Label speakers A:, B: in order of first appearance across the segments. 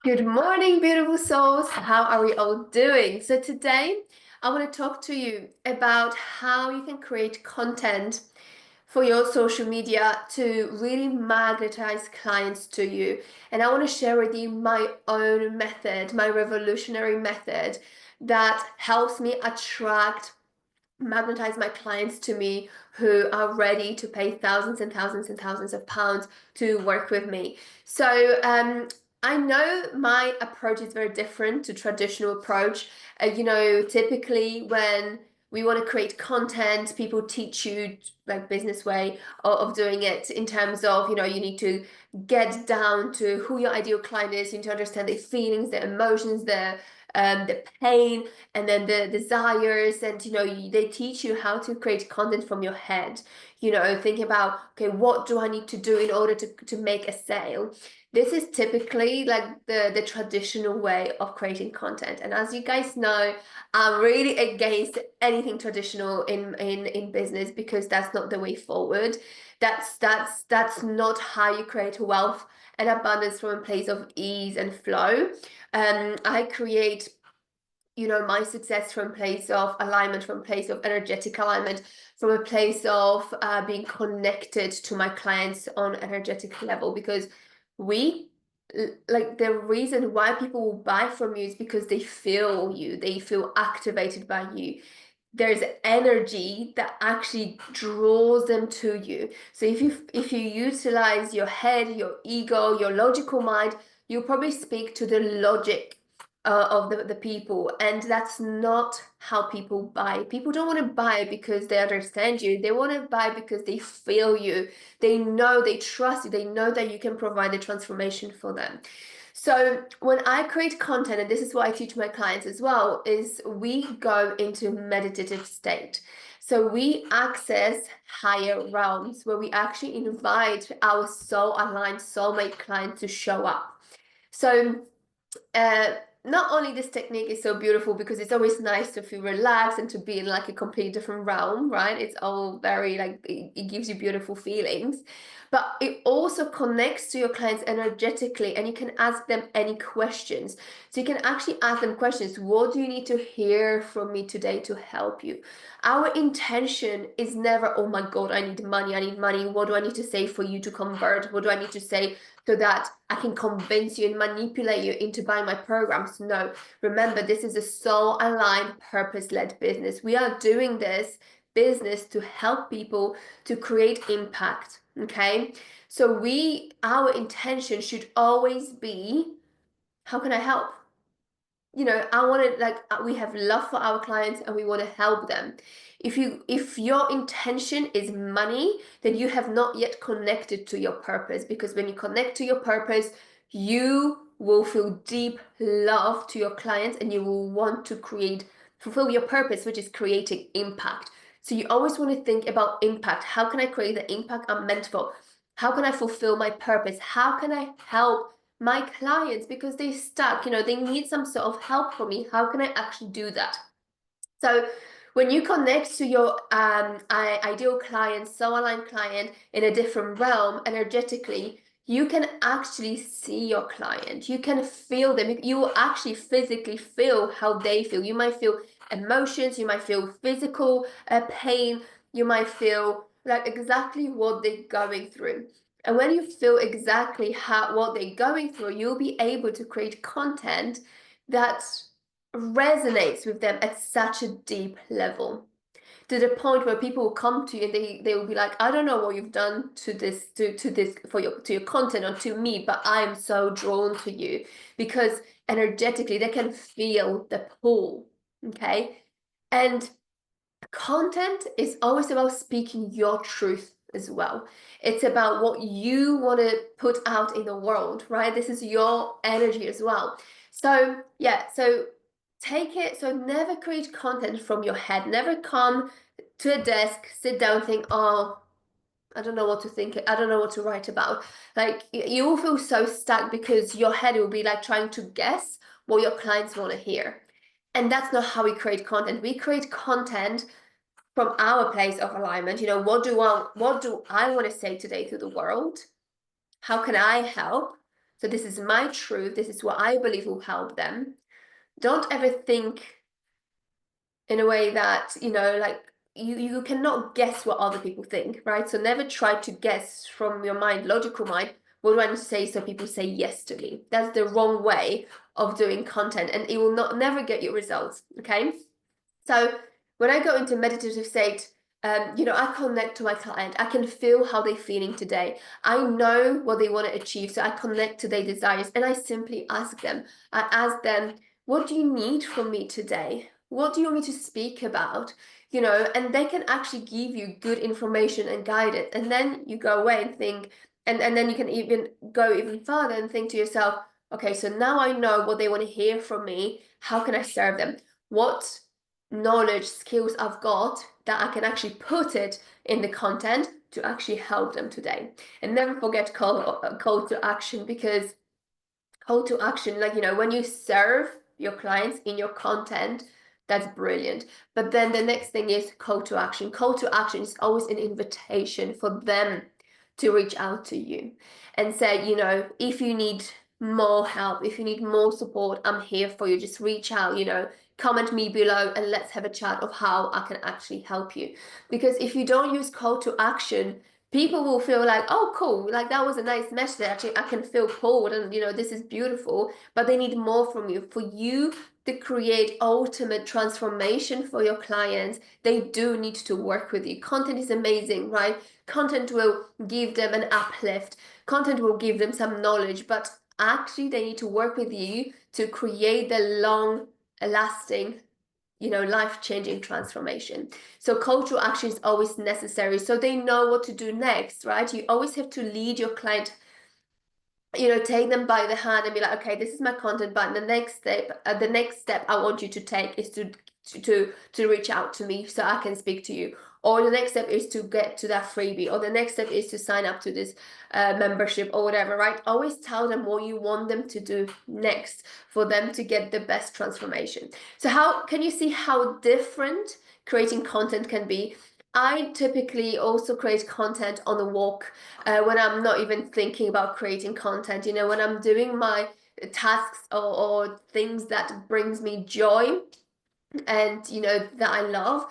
A: Good morning, beautiful souls. How are we all doing? So today I want to talk to you about how you can create content for your social media to really magnetize clients to you. And I want to share with you my own method, my revolutionary method that helps me attract, magnetize my clients to me who are ready to pay thousands and thousands and thousands of pounds to work with me. So I know my approach is very different to traditional approach. Typically when we want to create content, people teach you like business way of doing it in terms of, you need to get down to who your ideal client is. You need to understand their feelings, their emotions, the pain, and then the desires. And they teach you how to create content from your head. Think about, okay, what do I need to do in order to make a sale? This is typically like the traditional way of creating content. And as you guys know, I'm really against anything traditional in business, because that's not the way forward. That's not how you create wealth and abundance from a place of ease and flow. I create my success from a place of alignment, from a place of energetic alignment, from a place of being connected to my clients on energetic level. Because we like the reason why people will buy from you is because they feel you, they feel activated by you. There's energy that actually draws them to you. So if you utilize your head, your ego, your logical mind, you'll probably speak to the logic of the people. And that's not how people buy. People don't want to buy because they understand you. They want to buy because they feel you. They know, they trust you. They know that you can provide the transformation for them. So when I create content, and this is what I teach my clients as well, is we go into meditative state. So we access higher realms where we actually invite our soul aligned soulmate client to show up. So uh, not only this technique is so beautiful because it's always nice to feel relaxed and to be in like a completely different realm, right? It's all very like it gives you beautiful feelings, but it also connects to your clients energetically, and you can ask them any questions. So you can actually ask them questions. What do you need to hear from me today to help you? Our intention is never, oh my God, I need money, I need money. What do I need to say for you to convert? What do I need to say so that I can convince you and manipulate you into buying my programs? No, remember, this is a soul aligned, purpose led business. We are doing this business to help people to create impact. Okay, so our intention should always be, how can I help? I want to, like, we have love for our clients and we want to help them. If your intention is money, then you have not yet connected to your purpose, because when you connect to your purpose, you will feel deep love to your clients and you will want to fulfill your purpose, which is creating impact. So you always want to think about impact. How can I create the impact I'm meant for? How can I fulfill my purpose? How can I help my clients because they're stuck? They need some sort of help from me. How can I actually do that? So when you connect to your ideal client, soul aligned client in a different realm energetically, you can actually see your client. You can feel them. You will actually physically feel how they feel. You might feel emotions. You might feel physical pain. You might feel like exactly what they're going through. And when you feel exactly what they're going through, you'll be able to create content that resonates with them at such a deep level, to the point where people will come to you and they will be like, I don't know what you've done to this for your content or to me, but I am so drawn to you, because energetically they can feel the pull. Okay, and content is always about speaking your truth as well. It's about what you want to put out in the world, right? This is your energy as well. So yeah, so take it. So never create content from your head. Never come to a desk, sit down, think, oh, I don't know what to think. I don't know what to write about. Like, you will feel so stuck because your head will be like trying to guess what your clients want to hear. And that's not how we create content. We create content from our place of alignment. What do I want to say today to the world? How can I help? So this is my truth. This is what I believe will help them. Don't ever think in a way that, like you cannot guess what other people think, right? So never try to guess from your mind, logical mind, what do I need to say so people say yes to me? That's the wrong way of doing content, and it will never get you results, okay? So when I go into meditative state, I connect to my client. I can feel how they're feeling today. I know what they want to achieve, so I connect to their desires, and I simply ask them. I ask them, what do you need from me today? What do you want me to speak about? And they can actually give you good information and guide it. And then you go away and think, and then you can even go even further and think to yourself, okay, so now I know what they want to hear from me. How can I serve them? What knowledge, skills I've got that I can actually put it in the content to actually help them today. And never forget call to action, because call to action, like, when you serve your clients in your content, that's brilliant. But then the next thing is call to action. Call to action is always an invitation for them to reach out to you and say, if you need more help, if you need more support, I'm here for you. Just reach out, comment me below and let's have a chat of how I can actually help you. Because if you don't use call to action, people will feel like, oh, cool, like that was a nice message. Actually, I can feel pulled and, this is beautiful, but they need more from you. For you to create ultimate transformation for your clients, they do need to work with you. Content is amazing, right? Content will give them an uplift. Content will give them some knowledge, but actually they need to work with you to create the long lasting, life-changing transformation. So call to action is always necessary, so they know what to do next, right? You always have to lead your client, take them by the hand and be like, okay, this is my content, but the next step I want you to take is to reach out to me so I can speak to you. Or the next step is to get to that freebie, or the next step is to sign up to this membership or whatever, right? Always tell them what you want them to do next for them to get the best transformation. So how can you see how different creating content can be? I typically also create content on the walk, when I'm not even thinking about creating content, when I'm doing my tasks or things that brings me joy and, that I love.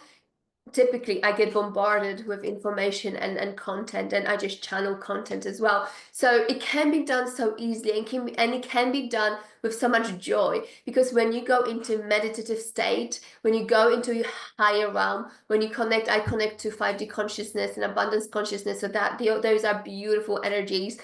A: Typically I get bombarded with information and content, and I just channel content as well. So it can be done so easily and it can be done with so much joy, because when you go into meditative state, when you go into your higher realm, when you connect, I connect to 5D consciousness and abundance consciousness, so that those are beautiful energies.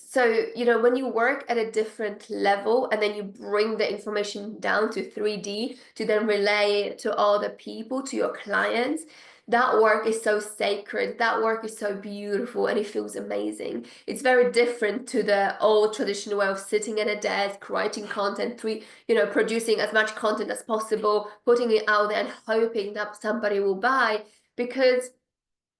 A: So, when you work at a different level and then you bring the information down to 3D to then relay it to other people, to your clients, that work is so sacred, that work is so beautiful, and it feels amazing. It's very different to the old traditional way of sitting at a desk, writing content, producing as much content as possible, putting it out there and hoping that somebody will buy. Because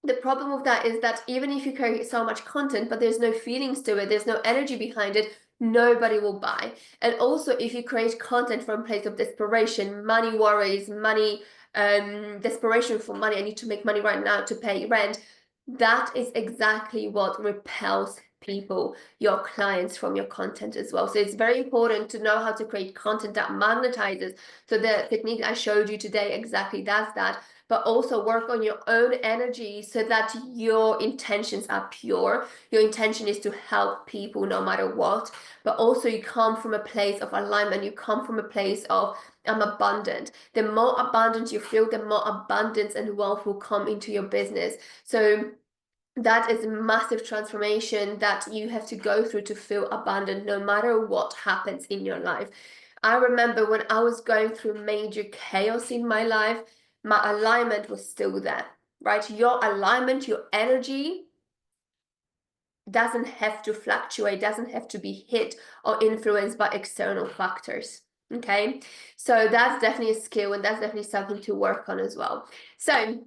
A: the problem with that is that even if you create so much content, but there's no feelings to it, there's no energy behind it, nobody will buy. And also, if you create content from a place of desperation, money worries, money, desperation for money, I need to make money right now to pay rent, that is exactly what repels people, your clients, from your content as well. So it's very important to know how to create content that magnetizes. So the technique I showed you today exactly does that. But also work on your own energy so that your intentions are pure. Your intention is to help people no matter what, but also you come from a place of alignment. You come from a place of, I'm abundant. The more abundant you feel, the more abundance and wealth will come into your business. So that is a massive transformation that you have to go through to feel abundant no matter what happens in your life. I remember when I was going through major chaos in my life, my alignment was still there, right? Your alignment, your energy doesn't have to fluctuate, doesn't have to be hit or influenced by external factors. Okay, so that's definitely a skill, and that's definitely something to work on as well. So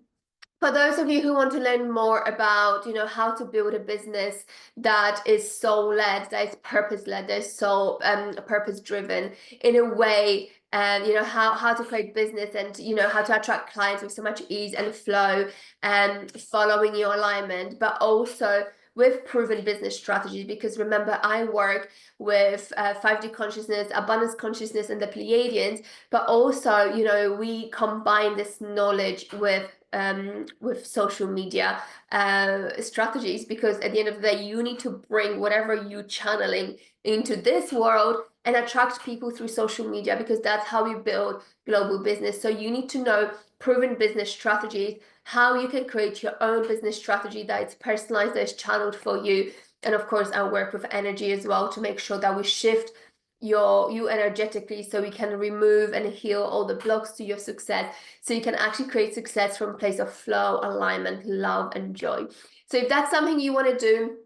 A: for those of you who want to learn more about, how to build a business that is soul-led, that is purpose-led, that is so purpose-driven in a way, and how to create business and how to attract clients with so much ease and flow and following your alignment, but also with proven business strategies. Because remember, I work with 5D consciousness, abundance consciousness, and the Pleiadians, but also, you know, we combine this knowledge with social media strategies, because at the end of the day, you need to bring whatever you channeling into this world and attract people through social media, because that's how you build global business. So you need to know proven business strategies, how you can create your own business strategy that is personalized, that is channeled for you. And of course, I work with energy as well to make sure that we shift you energetically, so we can remove and heal all the blocks to your success, so you can actually create success from a place of flow, alignment, love, and joy. So if that's something you want to do,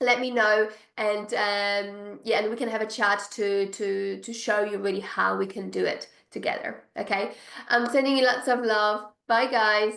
A: let me know, and yeah, and we can have a chat to show you really how we can do it together. Okay, I'm sending you lots of love. Bye, guys.